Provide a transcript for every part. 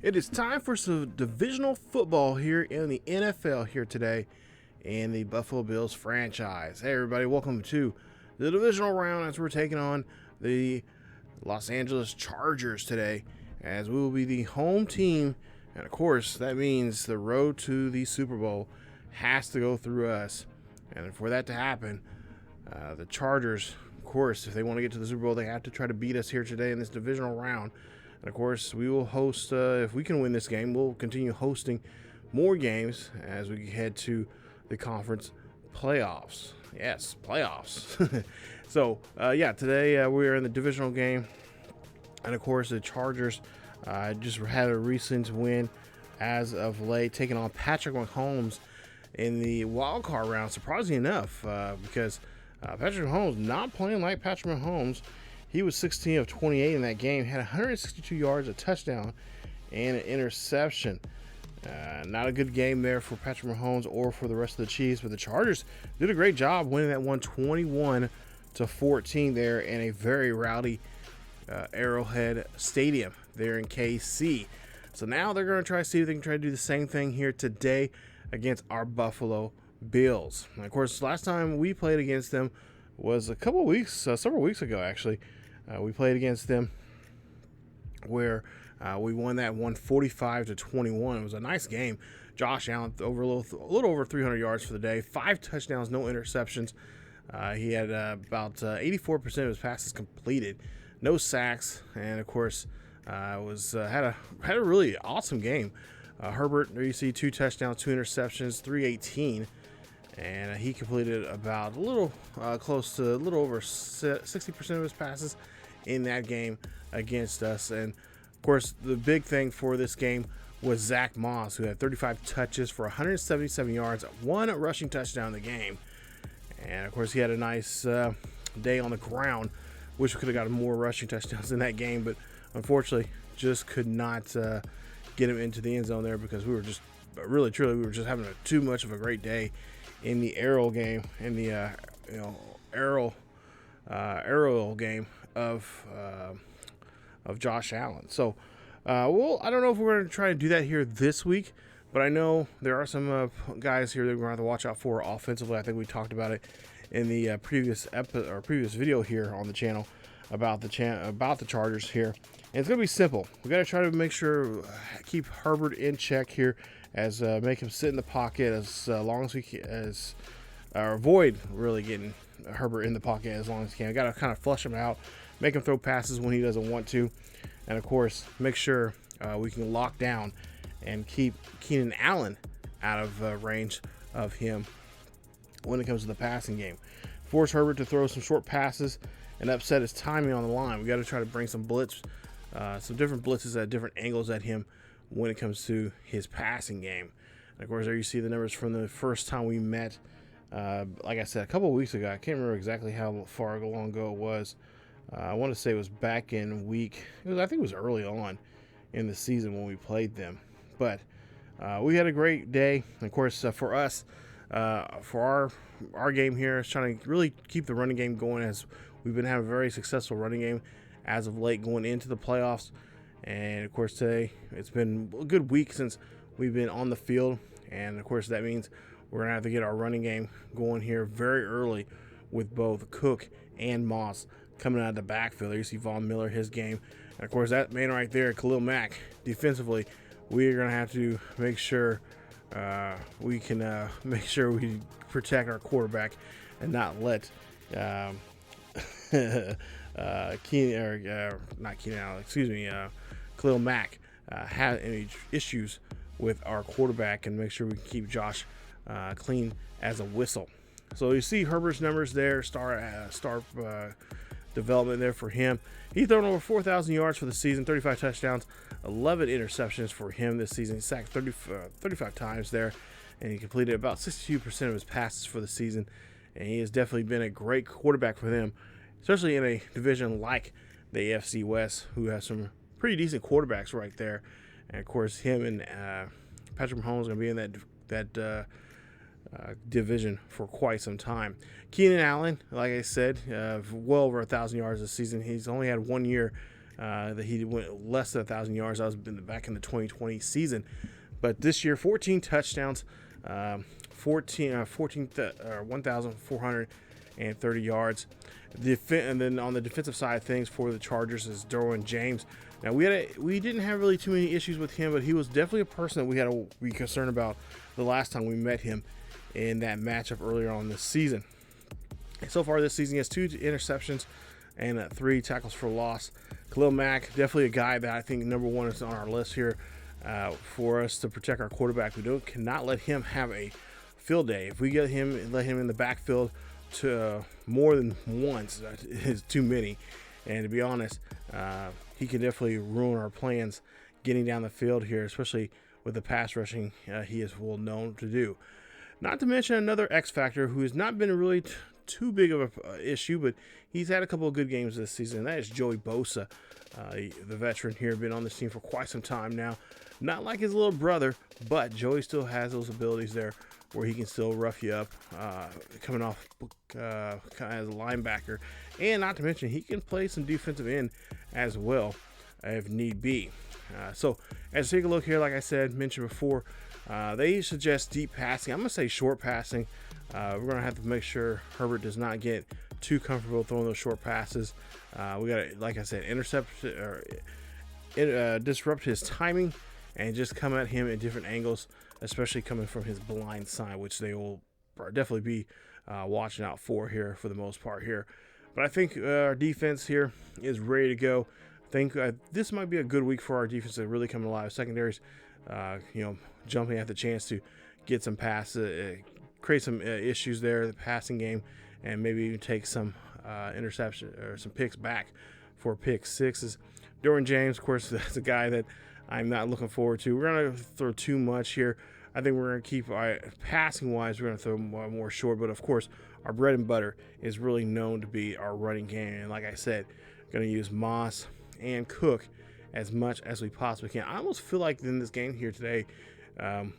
It is time for some divisional football here in the NFL here today in the Buffalo Bills franchise. Hey everybody, welcome to the divisional round as we're taking on the Los Angeles Chargers today, as we will be the home team, and of course that means the road to the Super Bowl has to go through us. And for that to happen, the Chargers, of course, if they want to get to the Super Bowl, they have to try to beat us here today in this divisional round. And of course, we will host, if we can win this game, we'll continue hosting more games as we head to the conference playoffs. Yes, playoffs. So, today we are in the divisional game. And of course, the Chargers just had a recent win as of late, taking on Pacheco Mahomes in the wild card round, surprisingly enough, because Patrick Mahomes not playing like Patrick Mahomes. He was 16 of 28 in that game, had 162 yards, a touchdown, and an interception. Not a good game there for Patrick Mahomes or for the rest of the Chiefs, but the Chargers did a great job winning that one 21-14 there in a very rowdy Arrowhead Stadium there in KC. So now they're going to try to see if they can try to do the same thing here today against our Buffalo Bills. And of course, last time we played against them was several weeks ago actually. We played against them where we won that one 45-21. It was a nice game. Josh Allen over a little over 300 yards for the day, 5 touchdowns, no interceptions. He had about 84% of his passes completed, no sacks, and of course had a really awesome game. Herbert, there you see 2 touchdowns, 2 interceptions, 318. And he completed about a little over 60% of his passes in that game against us. And of course, the big thing for this game was Zach Moss, who had 35 touches for 177 yards, 1 rushing touchdown in the game. And of course, he had a nice day on the ground. Wish we could have gotten more rushing touchdowns in that game, but unfortunately, just could not get him into the end zone there because we were just having too much of a great day in the Arrow game, in the Arrow game of Josh Allen. So, I don't know if we're going to try to do that here this week, but I know there are some guys here that we're going to have to watch out for offensively. I think we talked about it in the previous video here on the channel about the Chargers here. And it's going to be simple. We got to try to make sure keep Herbert in check here, as make him sit in the pocket as long as we can, or avoid really getting Herbert in the pocket as long as we can. We got to kind of flush him out, make him throw passes when he doesn't want to, and of course make sure we can lock down and keep Keenan Allen out of range of him when it comes to the passing game. Force Herbert to throw some short passes and upset his timing on the line. We got to try to bring some different blitzes at different angles at him when it comes to his passing game. And of course, there you see the numbers from the first time we met. Like I said, a couple of weeks ago. I can't remember exactly how far long ago it was. I want to say it was back in I think it was early on in the season when we played them. But we had a great day. And of course, for us, for our game here, is trying to really keep the running game going, as we've been having a very successful running game as of late going into the playoffs. And of course, today it's been a good week since we've been on the field. And of course, that means we're going to have to get our running game going here very early with both Cook and Moss coming out of the backfield. There you see Von Miller, his game. And of course, that man right there, Khali Mack, defensively, we are going to have to make sure we protect our quarterback and not let Khali Mack had any issues with our quarterback, and make sure we can keep Josh clean as a whistle. So you see Herbert's numbers there, star development there for him. He's thrown over 4,000 yards for the season, 35 touchdowns, 11 interceptions for him this season. He sacked 35 times there, and he completed about 62% of his passes for the season. And he has definitely been a great quarterback for them, especially in a division like the AFC West, who has some pretty decent quarterbacks right there. And of course, him and Patrick Mahomes are going to be in that division for quite some time. Keenan Allen, like I said, well over 1,000 yards this season. He's only had 1 year that he went less than 1,000 yards. That was back in the 2020 season. But this year, 14 touchdowns, 1,430 yards. And then on the defensive side of things for the Chargers is Derwin James. Now we didn't have really too many issues with him, but he was definitely a person that we had to be concerned about the last time we met him in that matchup earlier on this season. And so far this season, he has 2 interceptions and 3 tackles for loss. Khali Mack, definitely a guy that I think number 1 is on our list here for us to protect our quarterback. We cannot let him have a field day. If we let him in the backfield to more than once, is too many. And to be honest, he can definitely ruin our plans getting down the field here, especially with the pass rushing he is well known to do. Not to mention another X factor who has not been really too big of an issue, but he's had a couple of good games this season, and that is Joey Bosa, the veteran here, been on this team for quite some time now. Not like his little brother, but Joey still has those abilities there where he can still rough you up coming off kind of as a linebacker. And not to mention, he can play some defensive end as well if need be. So as we take a look here, like I said, mentioned before, they suggest deep passing. I'm going to say short passing. We're going to have to make sure Herbert does not get too comfortable throwing those short passes. We got to, like I said, intercept or disrupt his timing and just come at him at different angles, especially coming from his blind side, which they will definitely be watching out for here for the most part here. But I think our defense here is ready to go. I think this might be a good week for our defense to really come alive. Secondaries, jumping at the chance to get some passes, create some issues there, the passing game, and maybe even take some interception or some picks back for pick sixes. Derwin James, of course, that's a guy that I'm not looking forward to. We're going to throw too much here. I think we're going to keep passing-wise, we're going to throw more short. But, of course, our bread and butter is really known to be our running game. And like I said, going to use Moss and Cook as much as we possibly can. I almost feel like in this game here today,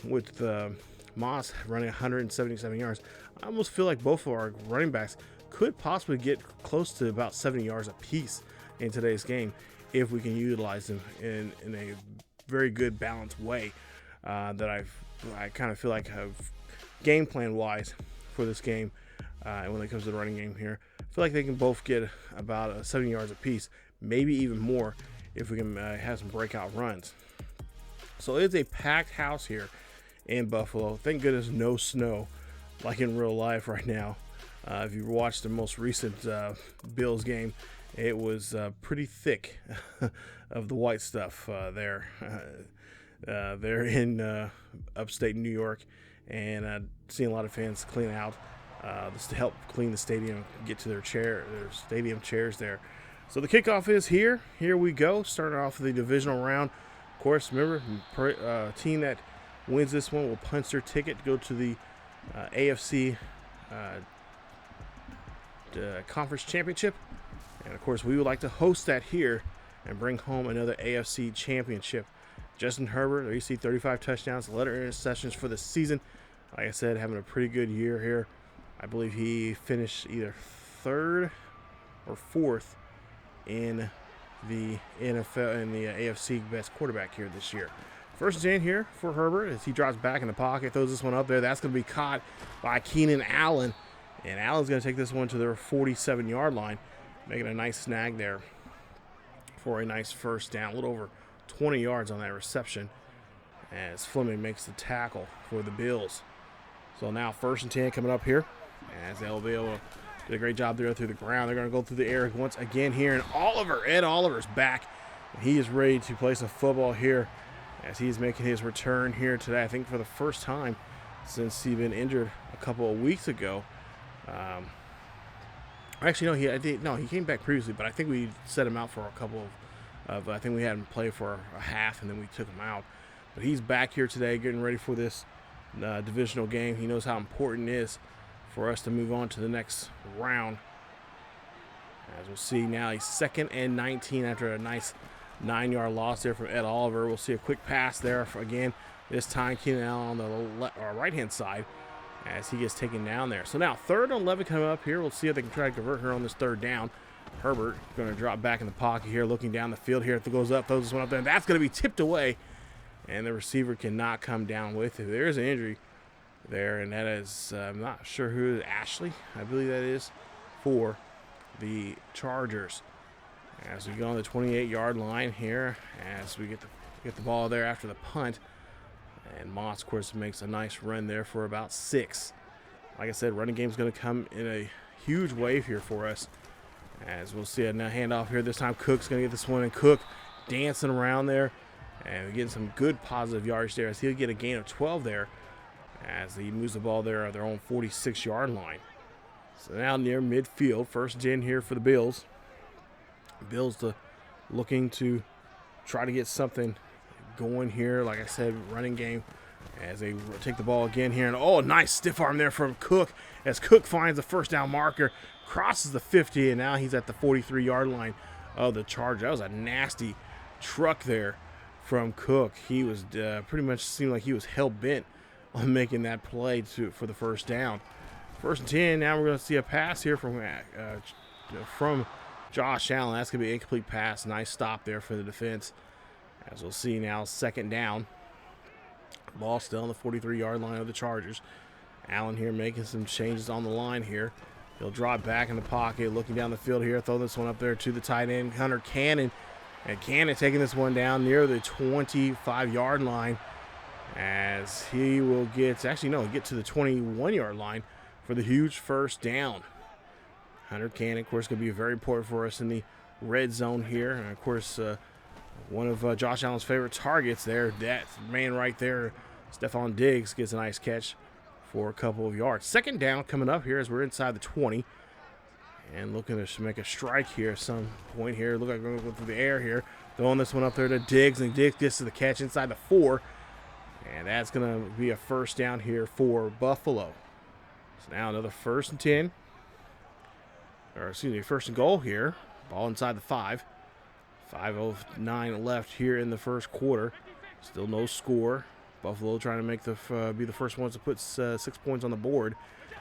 with Moss running 177 yards, I almost feel like both of our running backs could possibly get close to about 70 yards apiece in today's game if we can utilize them in a very good, balanced way that I kind of feel like have game plan wise for this game. And when it comes to the running game here, I feel like they can both get about 70 yards apiece, maybe even more if we can have some breakout runs. So it's a packed house here in Buffalo. Thank goodness no snow like in real life right now. If you watched the most recent Bills game, it was pretty thick of the white stuff there. They're in upstate New York, and seeing a lot of fans clean out just to help clean the stadium, get to their stadium chairs there. So the kickoff is here. Here we go. Starting off the divisional round. Of course, remember, team that wins this one will punch their ticket to go to the AFC Conference Championship. And, of course, we would like to host that here and bring home another AFC Championship. Justin Herbert, you see 35 touchdowns, 11 interceptions for the season. Like I said, having a pretty good year here. I believe he finished either third or fourth in the NFL and the AFC best quarterback here this year. First and 10 here for Herbert as he drops back in the pocket, throws this one up there. That's going to be caught by Keenan Allen. And Allen's going to take this one to their 47-yard line, making a nice snag there for a nice first down. A little over 20 yards on that reception as Fleming makes the tackle for the Bills. So now first and 10 coming up here as they'll be able to do a great job there through the ground. They're going to go through the air once again here. And Ed Oliver's back. And he is ready to play some football here as he's making his return here today. I think for the first time since he'd been injured a couple of weeks ago. Actually, he came back previously, but I think we set him out for a couple of I think we had him play for a half, and then we took him out. But he's back here today getting ready for this divisional game. He knows how important it is for us to move on to the next round. As we'll see now, he's 2nd and 19 after a nice 9-yard loss there from Ed Oliver. We'll see a quick pass there again. This time, Keenan Allen on the right-hand side as he gets taken down there. So now 3rd and 11 coming up here. We'll see if they can try to convert her on this 3rd down. Herbert going to drop back in the pocket here, looking down the field here. If it goes up, throws this one up there, and that's going to be tipped away. And the receiver cannot come down with it. There's an injury there, and that is, I'm not sure who, Ashley, I believe that is, for the Chargers. As we go on the 28-yard line here, as we get the ball there after the punt. And Moss, of course, makes a nice run there for about 6. Like I said, running game's going to come in a huge wave here for us. As we'll see a handoff here. This time Cook's going to get this one, and Cook dancing around there. And getting some good positive yardage there as he'll get a gain of 12 there as he moves the ball there at their own 46-yard line. So now near midfield, 1st and 10 here for the Bills. Bills looking to try to get something going here. Like I said, running game as they take the ball again here. And oh, nice stiff arm there from Cook as Cook finds the 1st down marker, crosses the 50, and now he's at the 43-yard line of the Chargers. That was a nasty truck there from Cook. He was pretty much seemed like he was hell-bent on making that play for the 1st down. 1st and 10, now we're going to see a pass here from Josh Allen. That's going to be an incomplete pass. Nice stop there for the defense. As we'll see now, 2nd down. Ball still on the 43-yard line of the Chargers. Allen here making some changes on the line here. He'll drop back in the pocket, looking down the field here. Throw this one up there to the tight end, Hunter Cannon. And Cannon taking this one down near the 25-yard line as he will get to the 21-yard line for the huge 1st down. Hunter Cannon, of course, going to be very important for us in the red zone here. And, of course, one of Josh Allen's favorite targets there, that man right there, Stephon Diggs, gets a nice catch for a couple of yards. 2nd down coming up here as we're inside the 20. And looking to make a strike here at some point here. Look like we're going to go through the air here. Throwing this one up there to Diggs, and Diggs gets to the catch inside the 4. And that's going to be a 1st down here for Buffalo. So now another 1st and 10. Or excuse me, 1st and goal here. Ball inside the 5. 5:09 left here in the 1st quarter. Still no score. Buffalo trying to make be the first ones to put 6 points on the board.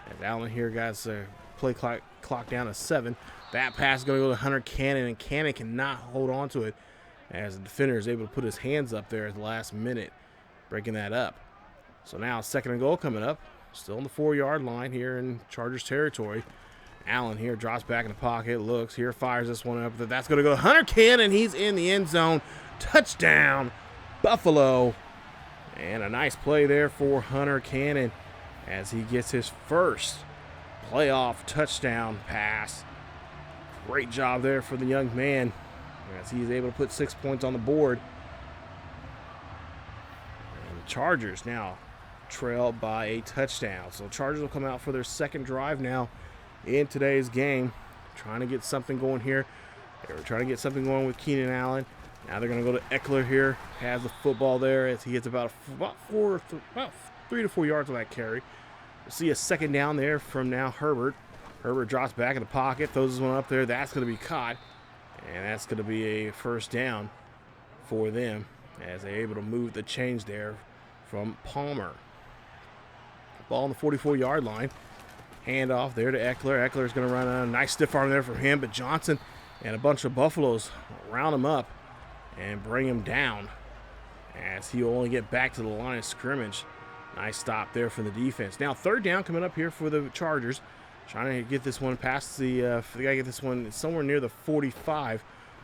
As Allen here got play clock down to 7. That pass is going to go to Hunter Cannon, and Cannon cannot hold on to it as the defender is able to put his hands up there at the last minute, breaking that up. So now 2nd and goal coming up. Still on the 4-yard line here in Chargers territory. Allen here drops back in the pocket, looks here, fires this one up. That's going to go to Hunter Cannon. He's in the end zone. Touchdown, Buffalo. And a nice play there for Hunter Cannon as he gets his 1st playoff touchdown pass. Great job there for the young man as he's able to put 6 points on the board. And the Chargers now trail by a touchdown. So Chargers will come out for their 2nd drive now in today's game. Trying to get something going here. They were trying to get something going with Keenan Allen. Now they're going to go to Eckler here. Has the football there as he gets about 3 to 4 yards on that carry. We'll see a 2nd down there from now Herbert. Herbert drops back in the pocket, throws this one up there. That's going to be caught. And that's going to be a 1st down for them as they're able to move the change there from Palmer. Ball on the 44-yard line. Handoff there to Eckler. Eckler's going to run a nice stiff arm there from him, but Johnson and a bunch of Buffaloes round him up and bring him down as he'll only get back to the line of scrimmage. Nice stop there from the defense. Now 3rd down coming up here for the Chargers. Trying to get this one past they got to get this one somewhere near the 45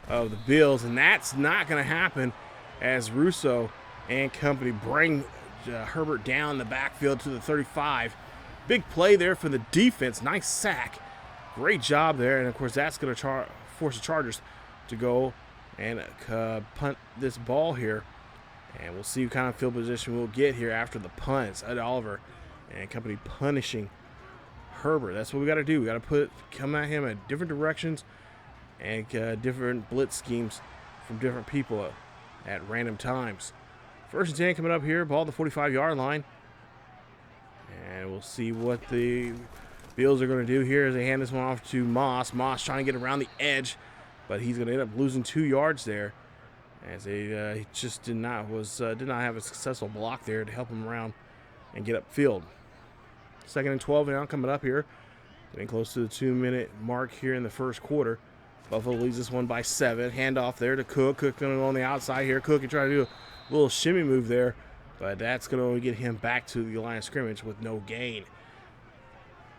of the Bills, and that's not going to happen as Russo and company bring Herbert down the backfield to the 35. Big play there for the defense. Nice sack. Great job there, and of course that's going to force the Chargers to go and punt this ball here. And we'll see what kind of field position we'll get here after the punt. It's Ed Oliver and company punishing Herbert. That's what we got to do. We got to come at him at different directions and different blitz schemes from different people at random times. 1st and 10 coming up here. Ball at the 45-yard line. And we'll see what the Bills are going to do here as they hand this one off to Moss. Moss trying to get around the edge, but he's going to end up losing 2 yards there as he just did not have a successful block there to help him around and get upfield. 2nd and 12 now coming up here. Getting close to the 2-minute mark here in the 1st quarter. Buffalo leads this one by 7. Handoff there to Cook. Cook going to go on the outside here. Cook can try to do a little shimmy move there, but that's going to only get him back to the line of scrimmage with no gain.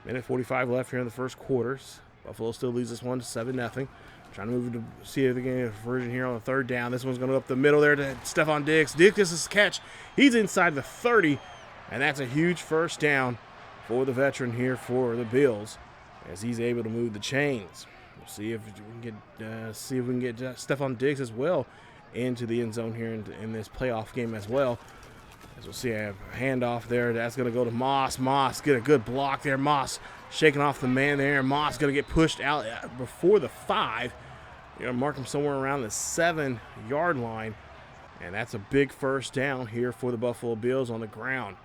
Minute 45 left here in the first quarters. Buffalo still leads this one to 7-0. Trying to move to see if they get a conversion here on the third down. This one's going to go up the middle there to Stephon Diggs. Diggs gets his catch. He's inside the 30, and that's a huge first down for the veteran here for the Bills as he's able to move the chains. We'll see if we can get Stephon Diggs as well into the end zone here in this playoff game as well. As we'll see a handoff there. That's going to go to Moss. Moss get a good block there. Moss shaking off the man there. Moss going to get pushed out before the 5. You're going to mark him somewhere around the 7-yard line. And that's a big first down here for the Buffalo Bills on the ground.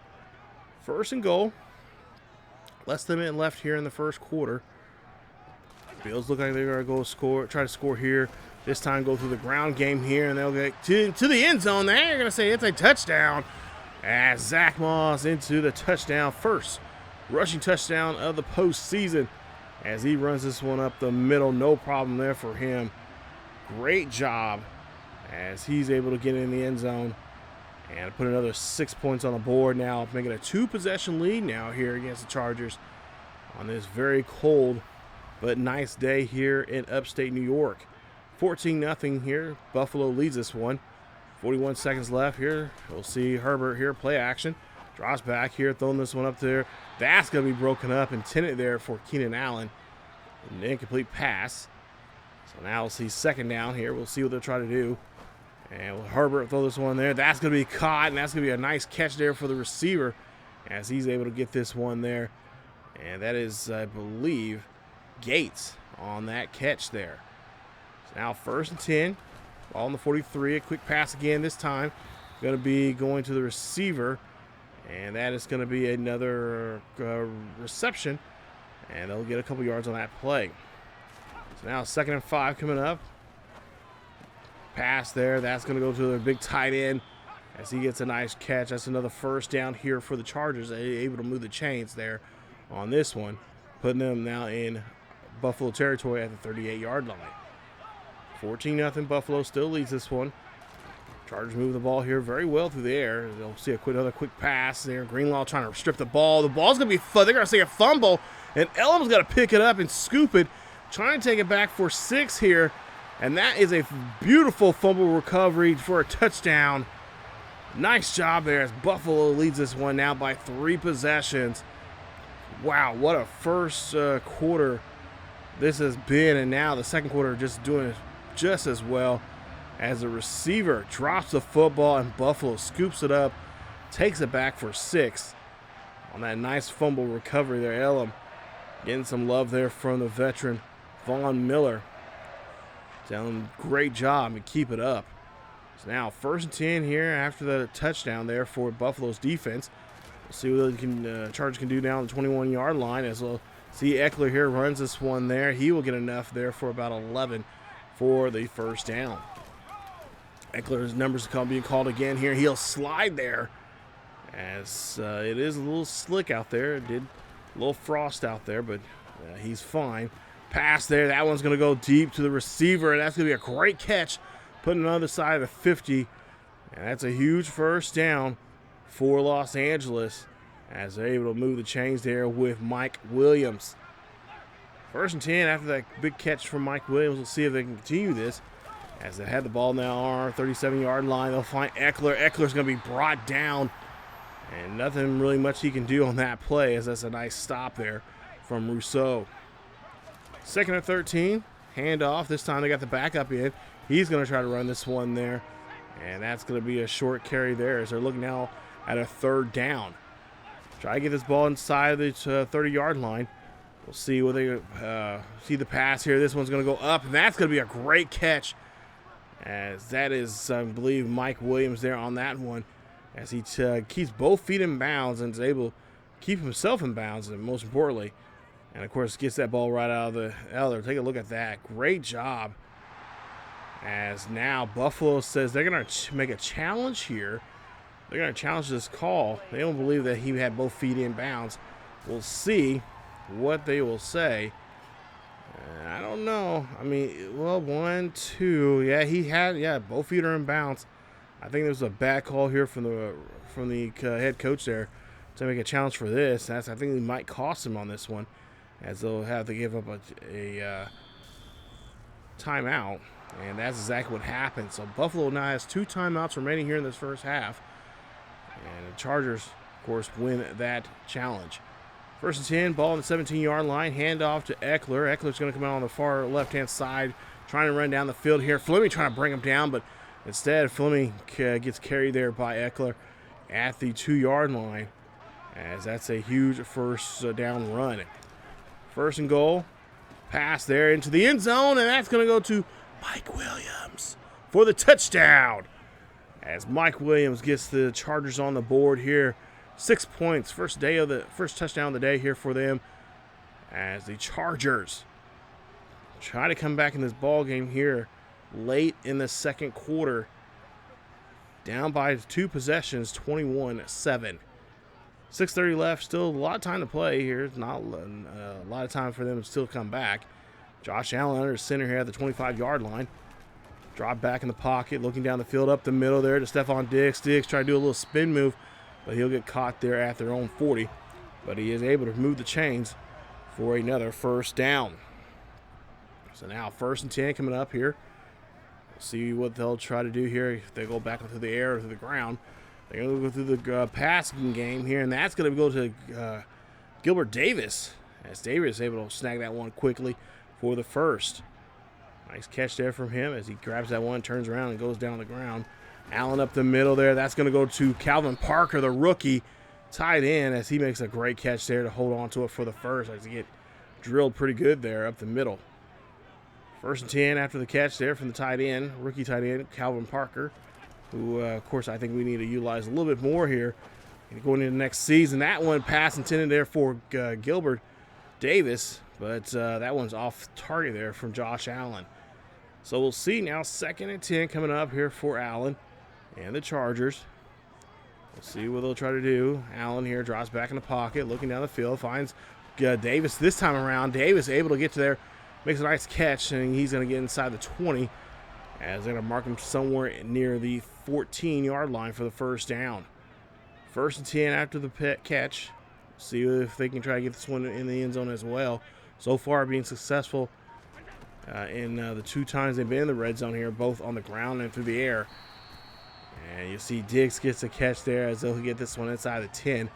First and goal. Less than a minute left here in the first quarter. Bills look like they're going to try to score here. This time go through the ground game here, and they'll get to the end zone. They're going to say it's a touchdown. As Zach Moss into the touchdown, first rushing touchdown of the postseason as he runs this one up the middle. No problem there for him. Great job as he's able to get in the end zone and put another 6 points on the board now, making a 2-possession lead now here against the Chargers on this very cold but nice day here in upstate New York. 14-0 here. Buffalo leads this one. 41 seconds left here. We'll see Herbert here, play action. Draws back here, throwing this one up there. That's going to be broken up, intended there for Keenan Allen. An incomplete pass. So now we'll see second down here. We'll see what they'll try to do. And Herbert throw this one there. That's going to be caught, and that's going to be a nice catch there for the receiver as he's able to get this one there. And that is, I believe, Gates on that catch there. So now first and 10. Ball on the 43, a quick pass again this time. Going to be going to the receiver, and that is going to be another reception, and they'll get a couple yards on that play. So now 2nd and 5 coming up. Pass there. That's going to go to the big tight end as he gets a nice catch. That's another first down here for the Chargers. They're able to move the chains there on this one, putting them now in Buffalo territory at the 38-yard line. 14-0. Buffalo still leads this one. Chargers move the ball here very well through the air. They'll see another quick pass there. Greenlaw trying to strip the ball. The ball's going to be they're going to see a fumble, and Elam's got to pick it up and scoop it, trying to take it back for 6 here. And that is a beautiful fumble recovery for a touchdown. Nice job there as Buffalo leads this one now by 3 possessions. Wow, what a first quarter this has been, and now the second quarter just doing just as well as the receiver drops the football and Buffalo scoops it up, takes it back for 6 on that nice fumble recovery there. Elam getting some love there from the veteran Von Miller. Doing great job and keep it up. So now 1st and 10 here after the touchdown there for Buffalo's defense. We'll see what Chargers can do now on the 21-yard line as we'll see Eckler here runs this one there. He will get enough there for about 11 for the first down. Eckler's numbers being called again here. He'll slide there as it is a little slick out there. It did a little frost out there, but he's fine. Pass there. That one's going to go deep to the receiver, and that's going to be a great catch. Putting it on the other side of the 50, and that's a huge first down for Los Angeles as they're able to move the chains there with Mike Williams. 1st and 10 after that big catch from Mike Williams. We'll see if they can continue this as they had the ball now on our 37-yard line. They'll find Eckler. Eckler's going to be brought down, and nothing really much he can do on that play as that's a nice stop there from Rousseau. 2nd and 13, handoff. This time they got the backup in. He's going to try to run this one there, and that's going to be a short carry there as they're looking now at a 3rd down. Try to get this ball inside the 30-yard line. We'll see what they see the pass here. This one's going to go up, and that's going to be a great catch as that is, I believe, Mike Williams there on that one as he keeps both feet in bounds and is able to keep himself in bounds, and most importantly, and of course gets that ball right out of there. Take a look at that. Great job. As now Buffalo says they're going to make a challenge here. They're going to challenge this call. They don't believe that he had both feet in bounds. We'll see what they will say I don't know. I mean, well, 1, 2. Yeah, both feet are in bounds. I think there's a bad call here from the head coach there to make a challenge for this. I think it might cost him on this one, as they'll have to give up a timeout, and that's exactly what happened. So Buffalo now has 2 timeouts remaining here in this first half, and the Chargers, of course, win that challenge. 1st and 10, ball on the 17-yard line, handoff to Eckler. Eckler's going to come out on the far left-hand side, trying to run down the field here. Fleming trying to bring him down, but instead Fleming gets carried there by Eckler at the 2-yard line, as that's a huge first down run. 1st and goal, pass there into the end zone, and that's going to go to Mike Williams for the touchdown, as Mike Williams gets the Chargers on the board here. 6 points, first touchdown of the day here for them, as the Chargers try to come back in this ball game here late in the second quarter, down by 2 possessions, 21-7. 6:30 left, still a lot of time to play here. It's not a lot of time for them to still come back. Josh Allen under center here at the 25-yard line. Drop back in the pocket, looking down the field, up the middle there to Stephon Diggs. Diggs try to do a little spin move, but he'll get caught there at their own 40. But he is able to move the chains for another first down. So now 1st and 10 coming up here. We'll see what they'll try to do here. If they go back through the air or through the ground, they're going to go through the passing game here, and that's going to go to Gilbert Davis, as Davis is able to snag that one quickly for the first. Nice catch there from him as he grabs that one, turns around, and goes down on the ground. Allen up the middle there. That's going to go to Calvin Parker, the rookie, tight end, as he makes a great catch there to hold on to it for the first, as he get drilled pretty good there up the middle. 1st and 10 after the catch there from the tight end, rookie tight end, Calvin Parker, who, of course, I think we need to utilize a little bit more here going into the next season. That one pass intended there for Gilbert Davis, but that one's off target there from Josh Allen. So we'll see now 2nd and 10 coming up here for Allen and the Chargers. We'll see what they'll try to do. Allen here drops back in the pocket, looking down the field, finds Davis this time around. Davis able to get to there, makes a nice catch, and he's going to get inside the 20, as they're going to mark him somewhere near the 14-yard line for the first down. 1st and 10 after the catch. See if they can try to get this one in the end zone as well. So far being successful in the 2 times they've been in the red zone here, both on the ground and through the air. And you see Diggs gets a catch there, as they'll get this one inside the 10.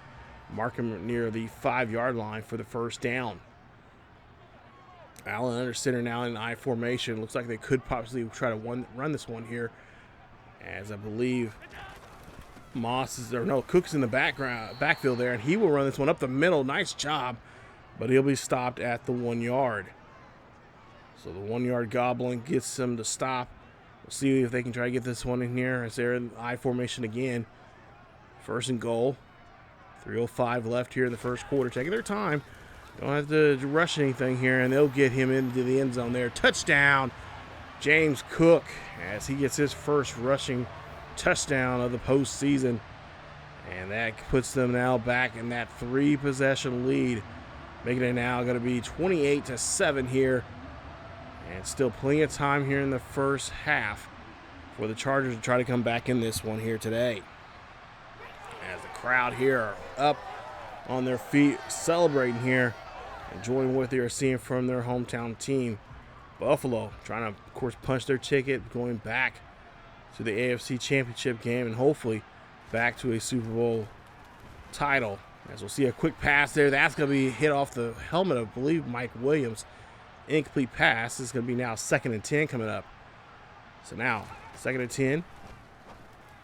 Mark him near the 5-yard line for the first down. Allen under center now in I formation. Looks like they could possibly try to run this one here, as I believe Cook's in the backfield there, and he will run this one up the middle. Nice job, but he'll be stopped at the 1 yard. So the 1 yard goblin gets them to stop. We'll see if they can try to get this one in here, as they're in I formation again. 1st and goal. 3:05 left here in the first quarter. Taking their time. Don't have to rush anything here, and they'll get him into the end zone there. Touchdown, James Cook, as he gets his first rushing touchdown of the postseason. And that puts them now back in that 3-possession lead, making it now going to be 28-7 here. And still plenty of time here in the first half for the Chargers to try to come back in this one here today. As the crowd here are up on their feet, celebrating here, enjoying what they are seeing from their hometown team. Buffalo trying to, of course, punch their ticket, going back to the AFC Championship game and hopefully back to a Super Bowl title. As we'll see a quick pass there. That's going to be hit off the helmet of, I believe, Mike Williams. Incomplete pass. This is going to be now 2nd and 10 coming up. So now, 2nd and 10.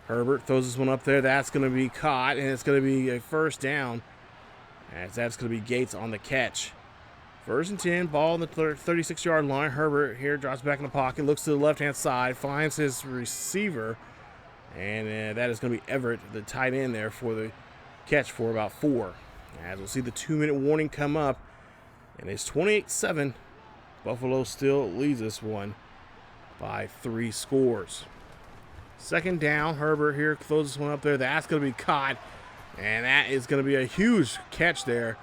Herbert throws this one up there. That's going to be caught, and it's going to be a first down, as that's going to be Gates on the catch. 1st and 10, ball on the 36-yard line. Herbert here drops back in the pocket, looks to the left-hand side, finds his receiver, and that is going to be Everett, the tight end there, for the catch for about 4. As we'll see the 2-minute warning come up, and it's 28-7. Buffalo still leads this one by 3 scores. 2nd down, Herbert here throws this one up there. That's going to be caught, and that is going to be a huge catch there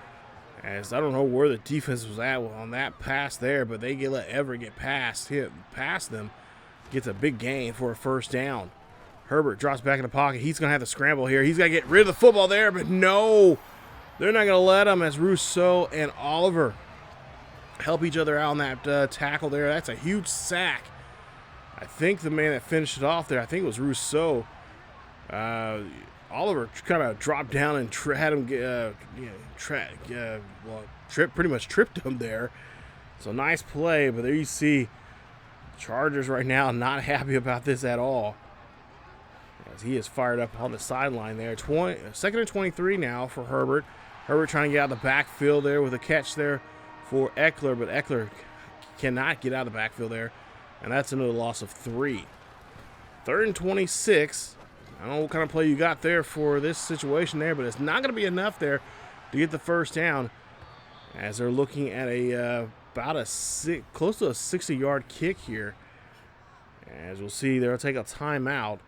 As I don't know where the defense was at on that pass there, but they let Everett get past them. Gets a big gain for a first down. Herbert drops back in the pocket. He's going to have to scramble here. He's got to get rid of the football there, but no. They're not going to let him as Rousseau and Oliver help each other out on that tackle there. That's a huge sack. I think the man that finished it off there, I think it was Rousseau. Oliver kind of dropped down and had him pretty much tripped him there. So nice play, but there you see Chargers right now not happy about this at all, as he is fired up on the sideline there. Second and 23 now for Herbert. Herbert trying to get out of the backfield there with a catch there for Eckler, but Eckler cannot get out of the backfield there, and that's another loss of 3. Third and 26. I don't know what kind of play you got there for this situation there, but it's not going to be enough there to get the first down, as they're looking at close to a 60-yard kick here. As we'll see, they'll take a timeout.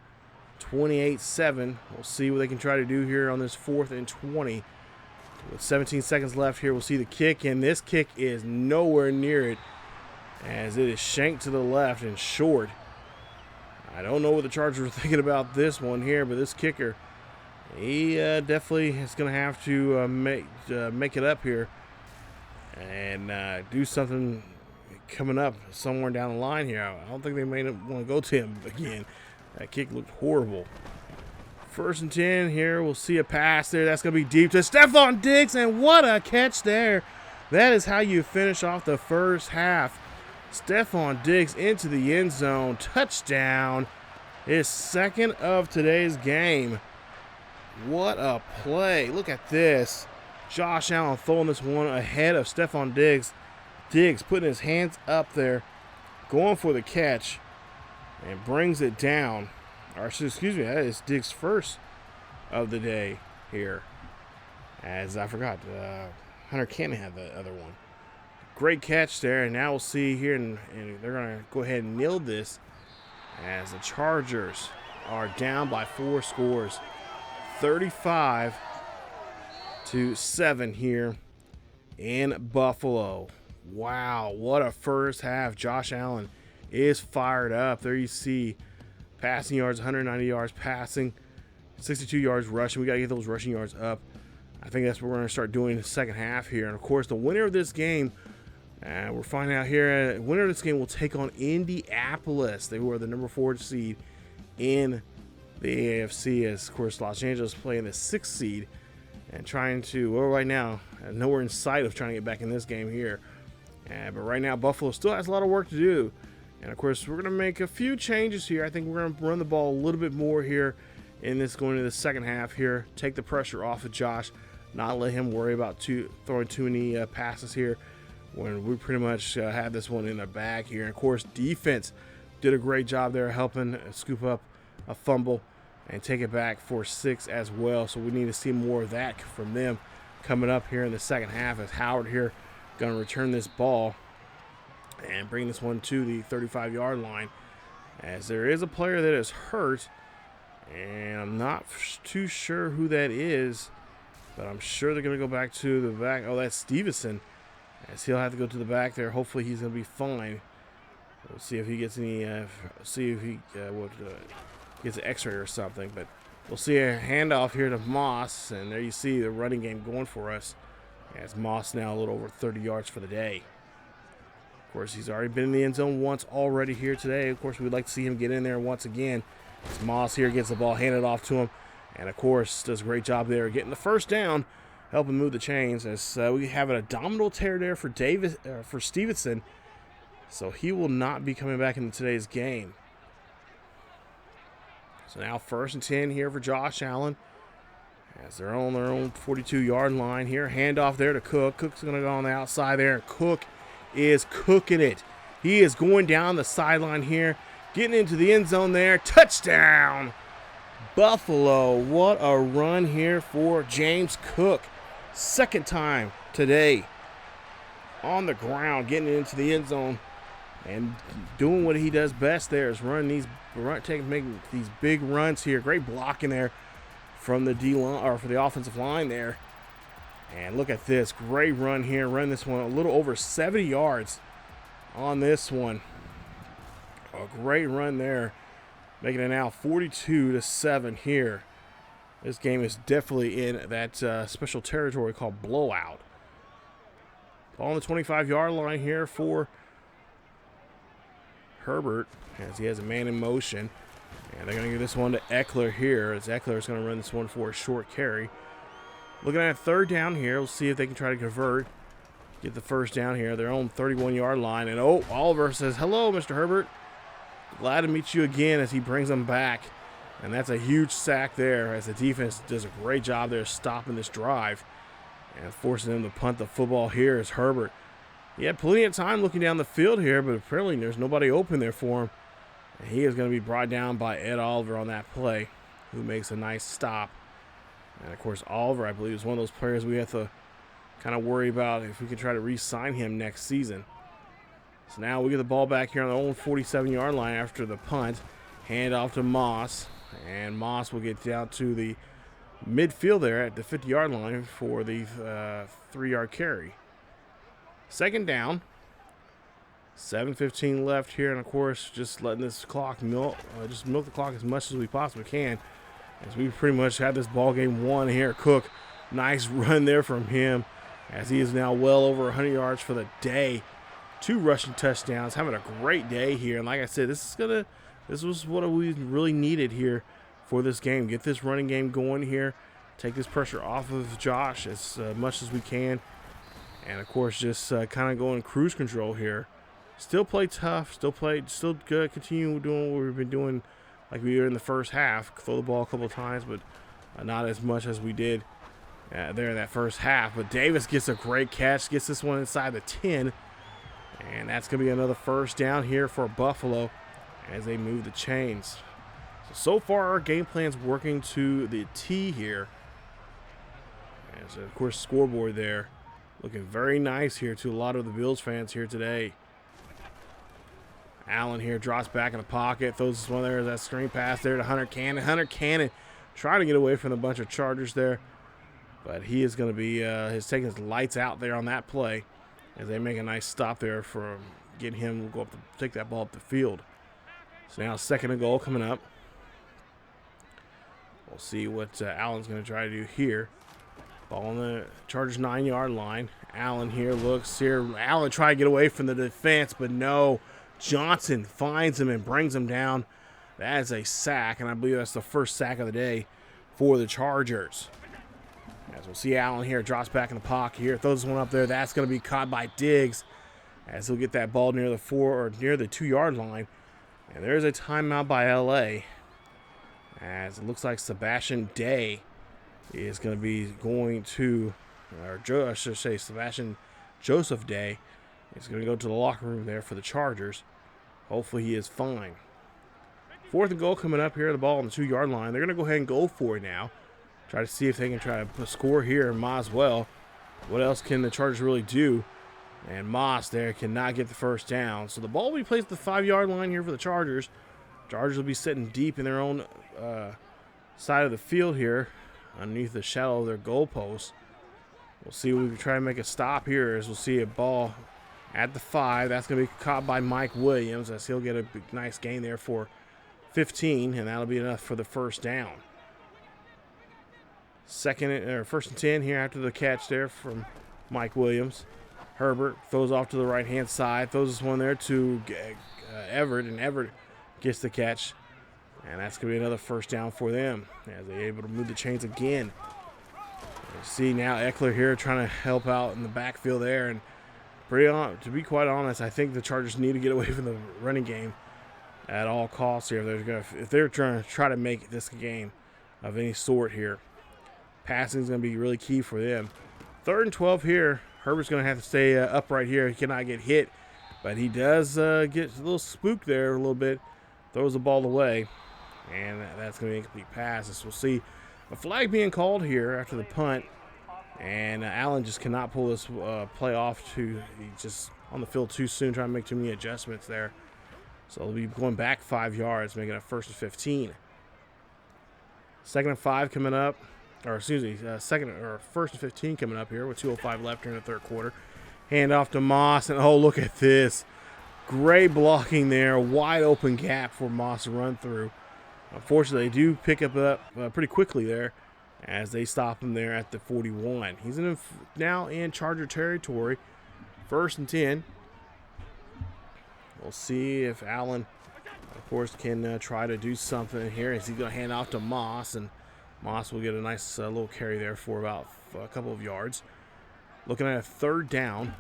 28-7. We'll see what they can try to do here on this 4th and 20. With 17 seconds left here, we'll see the kick, and this kick is nowhere near it, as it is shanked to the left and short. I don't know what the Chargers were thinking about this one here, but this kicker, he definitely is going to have to make it up here and do something coming up somewhere down the line here. I don't think they may want to go to him again. That kick looked horrible. 1st and 10 here. We'll see a pass there. That's going to be deep to Stephon Diggs, and what a catch there. That is how you finish off the first half. Stephon Diggs into the end zone. Touchdown. His second of today's game. What a play. Look at this. Josh Allen throwing this one ahead of Stephon Diggs. Diggs putting his hands up there, going for the catch, and brings it down. Or excuse me, that is Diggs' first of the day here. As I forgot, Hunter Cannon had the other one. Great catch there, and now we'll see here, and they're going to go ahead and nail this, as the Chargers are down by 4 scores. 35-7 here in Buffalo. Wow, what a first half. Josh Allen is fired up. There you see passing yards, 190 yards passing, 62 yards rushing. We got to get those rushing yards up. I think that's what we're going to start doing in the second half here. And, of course, the winner of this game, we're finding out here, the winner of this game will take on Indianapolis. They were the number 4 seed in the AFC, as, of course, Los Angeles playing the 6th seed and trying to, well, right now, nowhere in sight of trying to get back in this game here. But right now, Buffalo still has a lot of work to do. And, of course, we're going to make a few changes here. I think we're going to run the ball a little bit more here in this going into the second half here. Take the pressure off of Josh. Not let him worry about throwing too many passes here when we pretty much had this one in the bag here. And, of course, defense did a great job there helping scoop up a fumble and take it back for 6 as well. So we need to see more of that from them coming up here in the second half, as Howard here going to return this ball and bring this one to the 35-yard line, as there is a player that is hurt, and I'm not too sure who that is, but I'm sure they're going to go back to the back. Oh, that's Stevenson, as he'll have to go to the back there. Hopefully he's going to be fine. We'll see if he gets any, gets an x-ray or something, but we'll see a handoff here to Moss, and there you see the running game going for us, as Moss now a little over 30 yards for the day. Of course, he's already been in the end zone once already here today. Of course, we'd like to see him get in there once again. As Moss here gets the ball handed off to him, and, of course, does a great job there getting the first down, helping move the chains, as we have an abdominal tear there for Stevenson, so he will not be coming back into today's game. So now 1st and 10 here for Josh Allen, as they're on their own 42-yard line here. Handoff there to Cook. Cook's going to go on the outside there, and Cook is cooking it. He is going down the sideline here, getting into the end zone there. Touchdown, Buffalo. What a run here for James Cook. Second time today on the ground, getting into the end zone and doing what he does best there, is making these big runs here. Great blocking there from the D line, or for the offensive line there. And look at this. Great run here. Run this one a little over 70 yards on this one. A great run there. Making it now 42-7 here. This game is definitely in that special territory called blowout. Ball on the 25-yard line here for Herbert as he has a man in motion. And they're going to give this one to Eckler here as Eckler is going to run this one for a short carry. Looking at third down here. We'll see if they can try to convert. Get the first down here. Their own 31-yard line. And Oliver says, "Hello, Mr. Herbert. Glad to meet you again," as he brings them back. And that's a huge sack there as the defense does a great job there stopping this drive and forcing them to punt the football here as Herbert. He had plenty of time looking down the field here, but apparently there's nobody open there for him. And he is going to be brought down by Ed Oliver on that play, who makes a nice stop. And, of course, Oliver, I believe, is one of those players we have to kind of worry about if we can try to re-sign him next season. So now we get the ball back here on the own 47-yard line after the punt. Hand off to Moss. And Moss will get down to the midfield there at the 50-yard line for the 3-yard carry. Second down. 7:15 left here, and of course, just letting this clock milk the clock as much as we possibly can, as we pretty much had this ball game won here. Cook, nice run there from him, as he is now well over 100 yards for the day. 2 rushing touchdowns, having a great day here. And like I said, this was what we really needed here for this game. Get this running game going here, take this pressure off of Josh as much as we can, and of course, just kind of go in cruise control here. Still play tough, still good, continue doing what we've been doing like we were in the first half. Throw the ball a couple of times, but not as much as we did there in that first half. But Davis gets a great catch, gets this one inside the 10, and that's going to be another first down here for Buffalo as they move the chains. So far, our game plan's working to the T here. And so, of course, scoreboard there looking very nice here to a lot of the Bills fans here today. Allen here drops back in the pocket, throws this one there, that screen pass there to Hunter Cannon. Hunter Cannon trying to get away from a bunch of Chargers there, but he is going to be he's taking his lights out there on that play as they make a nice stop there for getting him to go up to take that ball up the field. So now 2nd and goal coming up. We'll see what Allen's going to try to do here. Ball on the Chargers 9-yard line. Allen here looks here. Allen trying to get away from the defense, but no. Johnson finds him and brings him down. That is a sack, and I believe that's the first sack of the day for the Chargers. As we'll see Allen here, drops back in the pocket here, throws one up there. That's going to be caught by Diggs as he'll get that ball near the 2-yard line. And there's a timeout by LA as it looks like Sebastian Day is going to be going to, I should say Sebastian Joseph Day. He's going to go to the locker room there for the Chargers. Hopefully he is fine. 4th and goal coming up here. The ball on the 2-yard line. They're going to go ahead and go for it now. Try to see if they can try to score here. Might as well. What else can the Chargers really do? And Moss there cannot get the first down. So the ball will be placed at the 5-yard line here for the Chargers. Chargers will be sitting deep in their own side of the field here, underneath the shadow of their goalposts. We'll see if we can try to make a stop here as we'll see a ball at the 5. That's going to be caught by Mike Williams as he'll get a big, nice gain there for 15, and that'll be enough for the first down. 1st and 10 here after the catch there from Mike Williams. Herbert throws off to the right-hand side, throws this one there to Everett, and Everett gets the catch. And that's going to be another first down for them as they're able to move the chains again. You see now Eckler here trying to help out in the backfield there. And to be quite honest, I think the Chargers need to get away from the running game at all costs here. If they're trying to make this game of any sort here. Passing is going to be really key for them. 3rd and 12 here. Herbert's going to have to stay upright here. He cannot get hit, but he does get a little spooked there a little bit. Throws the ball away, and that's going to be an incomplete pass. As we'll see a flag being called here after the punt, and Allen just cannot pull this play off. He's just on the field too soon, trying to make too many adjustments there. So they'll be going back 5 yards, making it 1st and 15. 2nd and 5 coming up. or excuse me, second or first and 15 coming up here with 2:05 left here in the third quarter. Hand off to Moss, and oh, look at this. Great blocking there, wide open gap for Moss to run through. Unfortunately, they do pick up pretty quickly there as they stop him there at the 41. He's now in Charger territory, 1st and 10. We'll see if Allen, of course, can try to do something here. Is he going to hand off to Moss, and Moss will get a nice little carry there for about a couple of yards. Looking at a 3rd down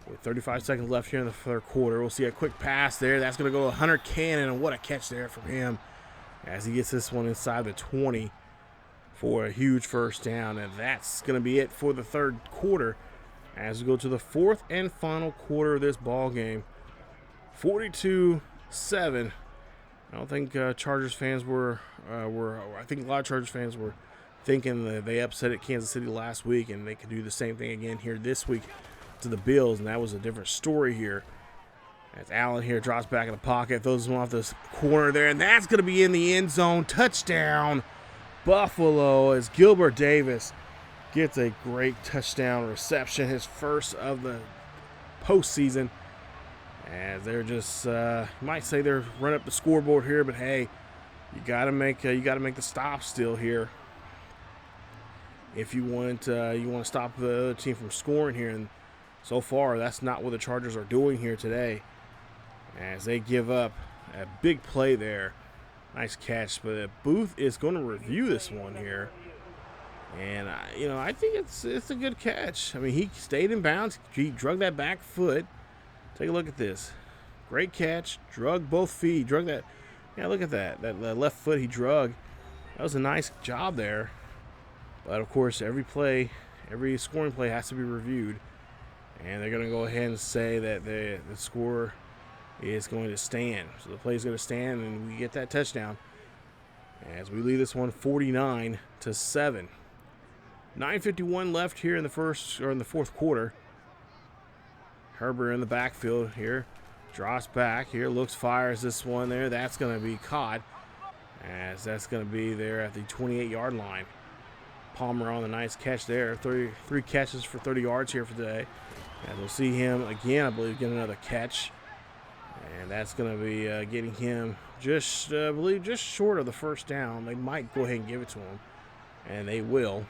with 35 seconds left here in the third quarter. We'll see a quick pass there. That's going to go to Hunter Cannon, and what a catch there from him as he gets this one inside the 20 for a huge first down. And that's going to be it for the third quarter as we go to the 4th and final quarter of this ball game. 42-7. I don't think Chargers fans were I think a lot of Chargers fans were thinking that they upset at Kansas City last week and they could do the same thing again here this week to the Bills, and that was a different story here. As Allen here drops back in the pocket, throws one off this corner there, and that's going to be in the end zone. Touchdown, Buffalo, as Gilbert Davis gets a great touchdown reception, his first of the postseason. As they're just, you might say they're running up the scoreboard here, but hey, you got to make the stop still here if you want to stop the other team from scoring here. And so far, that's not what the Chargers are doing here today, as they give up a big play there. Nice catch, but Booth is going to review this one here, and I think it's a good catch. I mean, he stayed in bounds. He drug that back foot. Take a look at this. Great catch. Drug both feet. Drug that. Yeah, look at that. That left foot he drug. That was a nice job there. But, of course, every scoring play has to be reviewed. And they're going to go ahead and say that the score is going to stand. So the play is going to stand, and we get that touchdown as we lead this one 49-7. 9:51 left here in the fourth quarter. Herbert in the backfield here. Drops back here. Looks, fires this one there. That's going to be caught, as that's going to be there at the 28-yard line. Palmer on the nice catch there. 3 catches for 30 yards here for today. And we'll see him again, I believe, get another catch. And that's going to be getting him just short of the first down. They might go ahead and give it to him, and they will.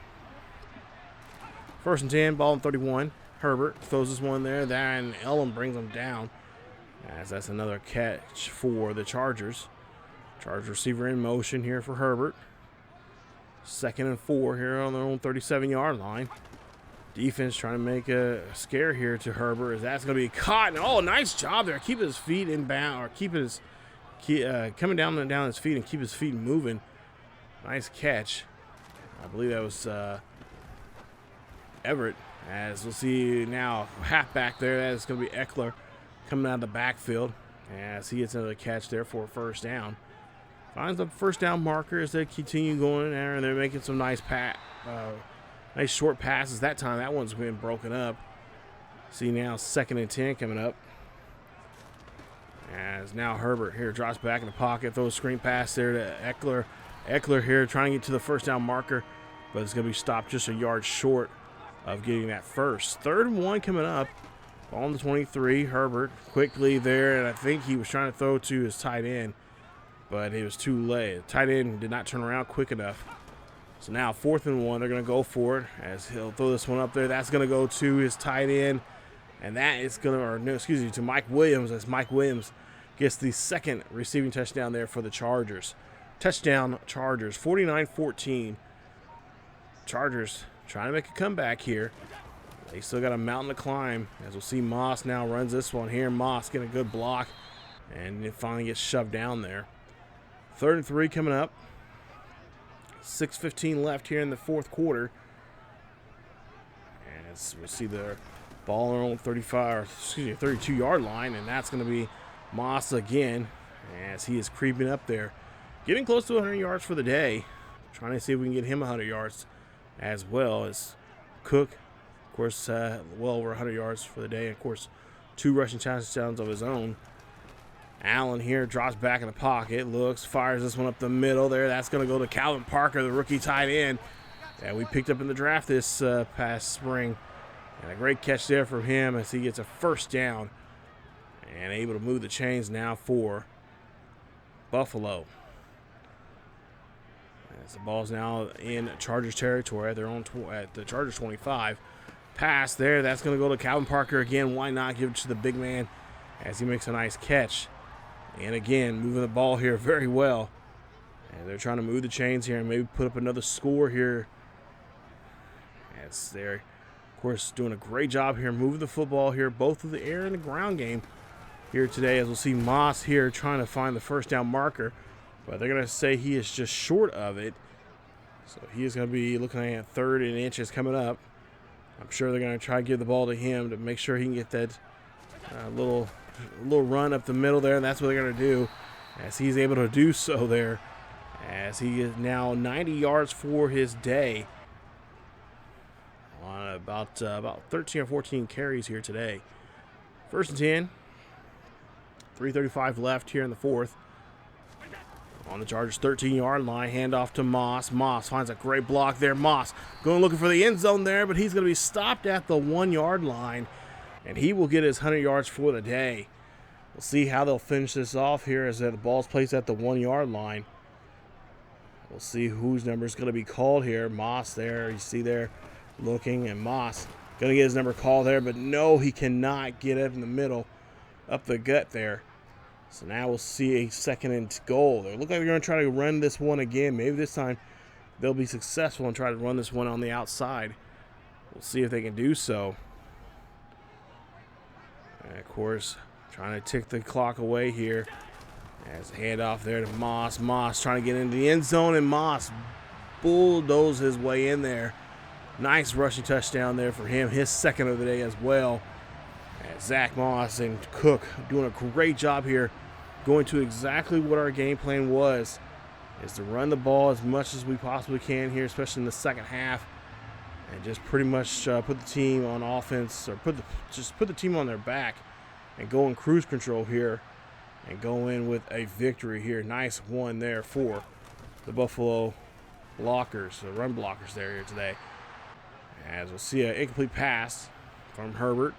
1st and 10, ball on 31. Herbert throws this one there. Then Allen brings him down, as that's another catch for the Chargers. Chargers receiver in motion here for Herbert. 2nd and 4 here on their own 37-yard line. Defense trying to make a scare here to Herbert, as that's going to be caught. And, oh, nice job there. Keeping his feet in bound, or coming down his feet and keep his feet moving. Nice catch. I believe that was Everett. As we'll see now, halfback there. That is going to be Eckler coming out of the backfield, as he gets another catch there for a first down. Finds the first down marker as they continue going there, and they're making some nice short passes. That time, that one's been broken up. See now, 2nd and 10 coming up. As now Herbert here drops back in the pocket, throws a screen pass there to Eckler. Eckler here trying to get to the first down marker, but it's going to be stopped just a yard short of getting that first. 3rd and 1 coming up. On the 23, Herbert quickly there, and I think he was trying to throw to his tight end, but it was too late. The tight end did not turn around quick enough. So now 4th and 1, they're going to go for it, as he'll throw this one up there. That's going to go to his tight end, and that is going to, to Mike Williams, as Mike Williams gets the 2nd receiving touchdown there for the Chargers. Touchdown Chargers, 49-14. Chargers trying to make a comeback here. They still got a mountain to climb, as we'll see Moss now runs this one here. Moss getting a good block, and it finally gets shoved down there. 3rd and 3 coming up. 6:15 left here in the fourth quarter. And as we'll see the ball on the 32-yard line, and that's going to be Moss again, as he is creeping up there. Getting close to 100 yards for the day. Trying to see if we can get him 100 yards as well as Cook. Of course, well over 100 yards for the day. Of course, 2 rushing touchdowns of his own. Allen here drops back in the pocket, looks, fires this one up the middle there. That's going to go to Calvin Parker, the rookie tight end. that we picked up in the draft this past spring. And a great catch there from him as he gets a first down and able to move the chains now for Buffalo. As the ball's now in Chargers territory at their own at the Chargers 25. Pass there, that's going to go to Calvin Parker again. Why not give it to the big man as he makes a nice catch? And again, moving the ball here very well. And they're trying to move the chains here and maybe put up another score here. As they're, of course, doing a great job here moving the football here, both of the air and the ground game here today. As we'll see Moss here trying to find the first down marker, but they're going to say he is just short of it. So he is going to be looking at 3rd and inches coming up. I'm sure they're going to try to give the ball to him to make sure he can get that little run up the middle there, and that's what they're going to do as he's able to do so there, as he is now 90 yards for his day on about 13 or 14 carries here today. 1st and 10, 3:35 left here in the 4th. On the Chargers 13-yard line, handoff to Moss. Moss finds a great block there. Moss going looking for the end zone there, but he's going to be stopped at the 1-yard line, and he will get his 100 yards for the day. We'll see how they'll finish this off here as the ball's placed at the 1-yard line. We'll see whose number is going to be called here. Moss there, you see there looking, and Moss going to get his number called there, but no, he cannot get it in the middle, up the gut there. So now we'll see a 2nd and goal. They look like they're going to try to run this one again. Maybe this time they'll be successful and try to run this one on the outside. We'll see if they can do so. And of course, trying to tick the clock away here. As a handoff there to Moss. Moss trying to get into the end zone, and Moss bulldozed his way in there. Nice rushing touchdown there for him. His 2nd of the day as well. As Zach Moss and Cook doing a great job here, going to exactly what our game plan was, is to run the ball as much as we possibly can here, especially in the second half, and just pretty much put the team on offense, or just put the team on their back and go in cruise control here and go in with a victory here. Nice one there for the Buffalo blockers, the run blockers there here today. As we'll see an incomplete pass from Herbert.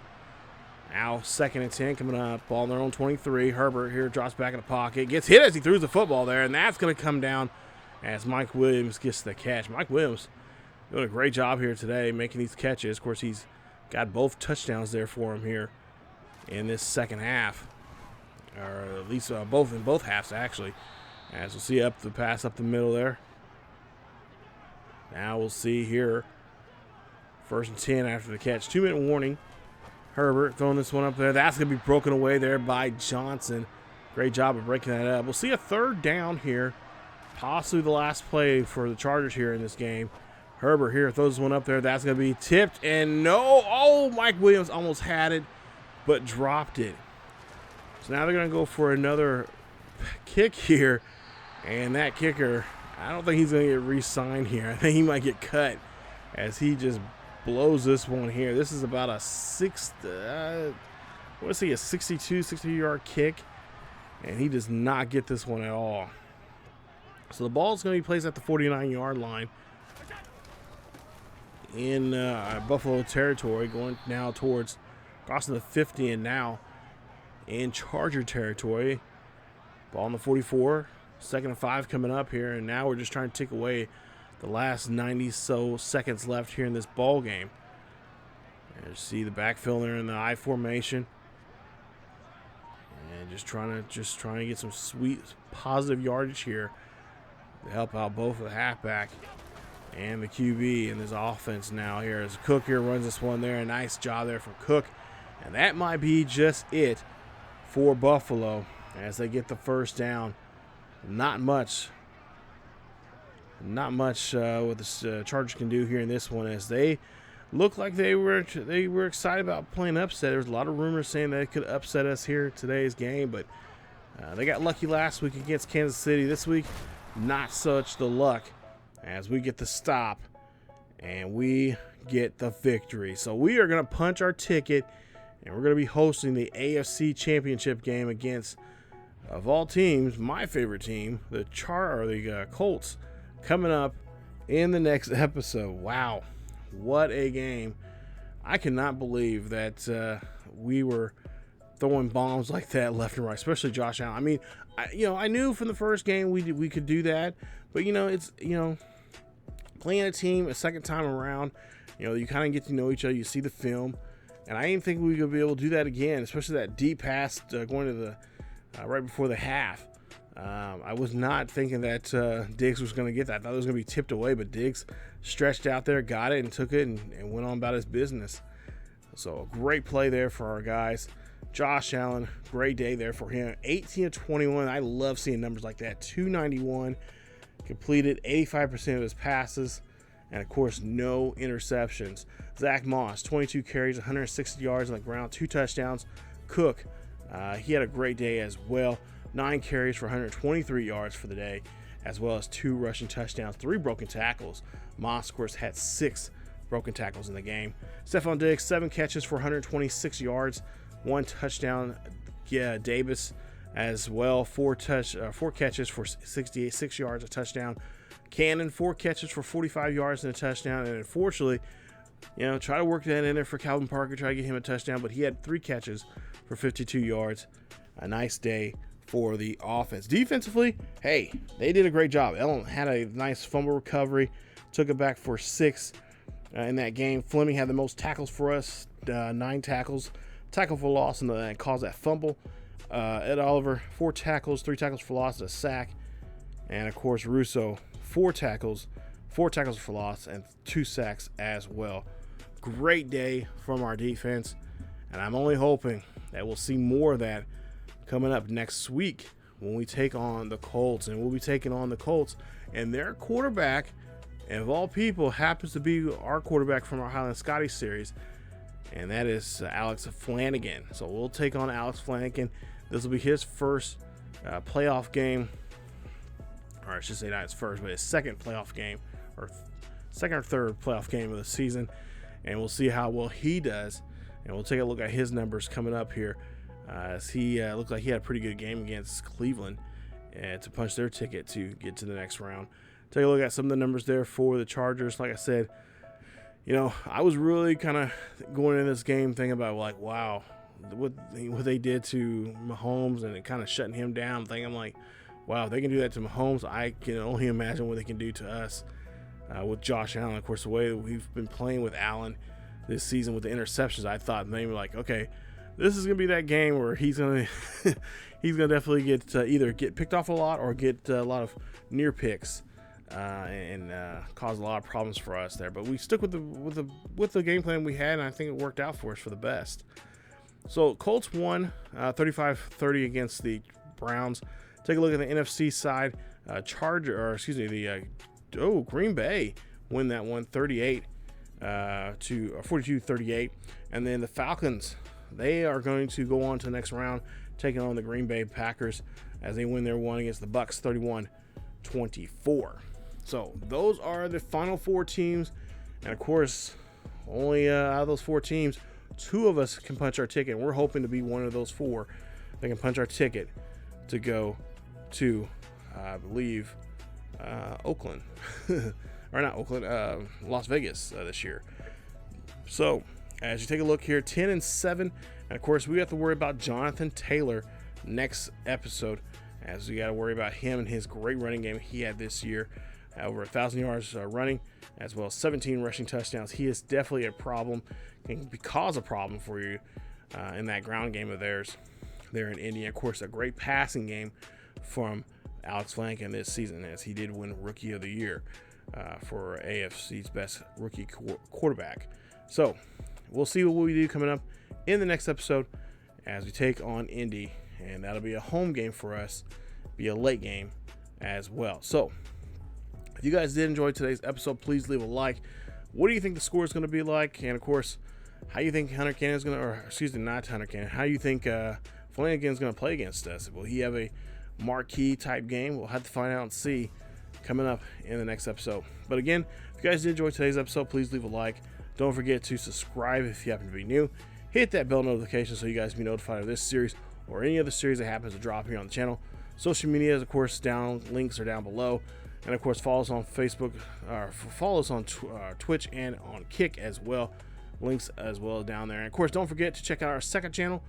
Now 2nd and 10 coming up. Ball on their own 23. Herbert here drops back in the pocket. Gets hit as he throws the football there, and that's going to come down as Mike Williams gets the catch. Mike Williams doing a great job here today making these catches. Of course, he's got both touchdowns there for him here in this second half. Or at least in both halves, actually. As we'll see up the pass up the middle there. Now we'll see here. 1st and 10 after the catch. 2-minute warning. Herbert throwing this one up there. That's going to be broken away there by Johnson. Great job of breaking that up. We'll see a 3rd down here. Possibly the last play for the Chargers here in this game. Herbert here throws one up there. That's going to be tipped. And no. Oh, Mike Williams almost had it, but dropped it. So now they're going to go for another kick here. And that kicker, I don't think he's going to get re-signed here. I think he might get cut as he just blows this one here. This is about a 62-yard kick, and he does not get this one at all. So the ball is going to be placed at the 49-yard line in Buffalo territory, going now towards crossing the 50, and now in Charger territory. Ball on the 44, 2nd and 5 coming up here, and now we're just trying to take away the last 90 so seconds left here in this ball game. And you see the backfield there in the I formation, and just trying to get some sweet positive yardage here to help out both the halfback and the QB in this offense now here as Cook here runs this one there. A nice job there from Cook, and that might be just it for Buffalo as they get the first down. Not much what the Chargers can do here in this one, as they look like they were excited about playing upset. There's a lot of rumors saying they could upset us here today's game, but they got lucky last week against Kansas City. This week, not such the luck, as we get the stop and we get the victory. So we are going to punch our ticket, and we're going to be hosting the AFC Championship game against, of all teams, my favorite team, the Colts, coming up in the next episode. Wow, what a game. I cannot believe that we were throwing bombs like that left and right, especially Josh Allen. I mean, I knew from the first game we could do that, but it's playing a team a second time around, you kind of get to know each other, you see the film, and I didn't think we could be able to do that again, especially that deep pass going to the right before the half. I was not thinking that Diggs was going to get that. I thought it was going to be tipped away, but Diggs stretched out there, got it, and took it, and went on about his business. So a great play there for our guys. Josh Allen, great day there for him. 18 of 21. I love seeing numbers like that. 291, completed 85% of his passes, and of course, no interceptions. Zach Moss, 22 carries, 160 yards on the ground, 2 touchdowns. Cook, he had a great day as well. 9 carries for 123 yards for the day, as well as 2 rushing touchdowns, 3 broken tackles. Moss, of course, had 6 broken tackles in the game. Stephon Diggs, 7 catches for 126 yards, 1 touchdown. Davis as well, 4 catches for 6 yards, a touchdown. Cannon, 4 catches for 45 yards and a touchdown. And unfortunately, try to work that in there for Calvin Parker, try to get him a touchdown, but he had 3 catches for 52 yards. A nice day for the offense. Defensively, hey, they did a great job. Allen had a nice fumble recovery, took it back for 6 in that game. Fleming had the most tackles for us, 9 tackles. Tackle for loss and caused that fumble. Ed Oliver, 4 tackles, 3 tackles for loss, a sack. And of course, Russo, 4 tackles for loss, and 2 sacks as well. Great day from our defense, and I'm only hoping that we'll see more of that coming up next week when we take on the Colts. And we'll be taking on the Colts, and their quarterback, and of all people, happens to be our quarterback from our Highland Scotty series, and that is Alex Flanagan. So we'll take on Alex Flanagan. This will be his first playoff game, or I should say not his first, but his second playoff game, or second or third playoff game of the season, and we'll see how well he does, and we'll take a look at his numbers coming up here, as he looked like he had a pretty good game against Cleveland to punch their ticket to get to the next round. Take a look at some of the numbers there for the Chargers. Like I said, I was really kind of going into this game thinking about, like, wow, what they did to Mahomes and kind of shutting him down. I'm like, wow, if they can do that to Mahomes, I can only imagine what they can do to us with Josh Allen. Of course, the way that we've been playing with Allen this season with the interceptions, I thought maybe like, okay, this is going to be that game where he's going to definitely either get picked off a lot or get a lot of near picks. And caused a lot of problems for us there, but we stuck with the game plan we had, and I think it worked out for us for the best. So Colts won 35-30 against the Browns. Take a look at the NFC side. Green Bay win that one 38 to 42-38, and then the Falcons, they are going to go on to the next round, taking on the Green Bay Packers as they win their one against the Bucs 31-24. So those are the final 4 teams, and of course, only out of those 4 teams, 2 of us can punch our ticket. We're hoping to be one of those 4 that can punch our ticket to go to, I believe, Oakland, or not Oakland, Las Vegas this year. So as you take a look here, 10-7, and of course we have to worry about Jonathan Taylor next episode, as we got to worry about him and his great running game he had this year. Over 1,000 yards running, as well as 17 rushing touchdowns. He is definitely a problem, can cause a problem for you in that ground game of theirs there in Indy. Of course, a great passing game from Alex Flanagan this season, as he did win Rookie of the Year for AFC's best rookie quarterback. So we'll see what we do coming up in the next episode as we take on Indy, and that'll be a home game for us, be a late game as well. So if you guys did enjoy today's episode, please leave a like. What do you think the score is going to be like? And of course, how you think Hunter Cannon is going to, or excuse me, not Hunter Cannon, how you think Flanagan is going to play against us? Will he have a marquee type game? We'll have to find out and see coming up in the next episode. But again, if you guys did enjoy today's episode, please leave a like. Don't forget to subscribe if you happen to be new. Hit that bell notification so you guys be notified of this series or any other series that happens to drop here on the channel. Social media is, of course, links are down below. And of course, follow us on Facebook, or follow us on Twitch and on Kick as well. Links as well down there. And of course, don't forget to check out our second channel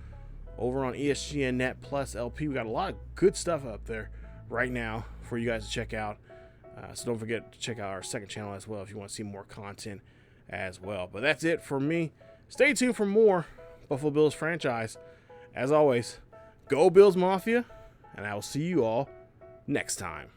over on ESGNet Plus LP. We got a lot of good stuff up there right now for you guys to check out. So don't forget to check out our second channel as well if you want to see more content as well. But that's it for me. Stay tuned for more Buffalo Bills franchise. As always, go Bills Mafia, and I will see you all next time.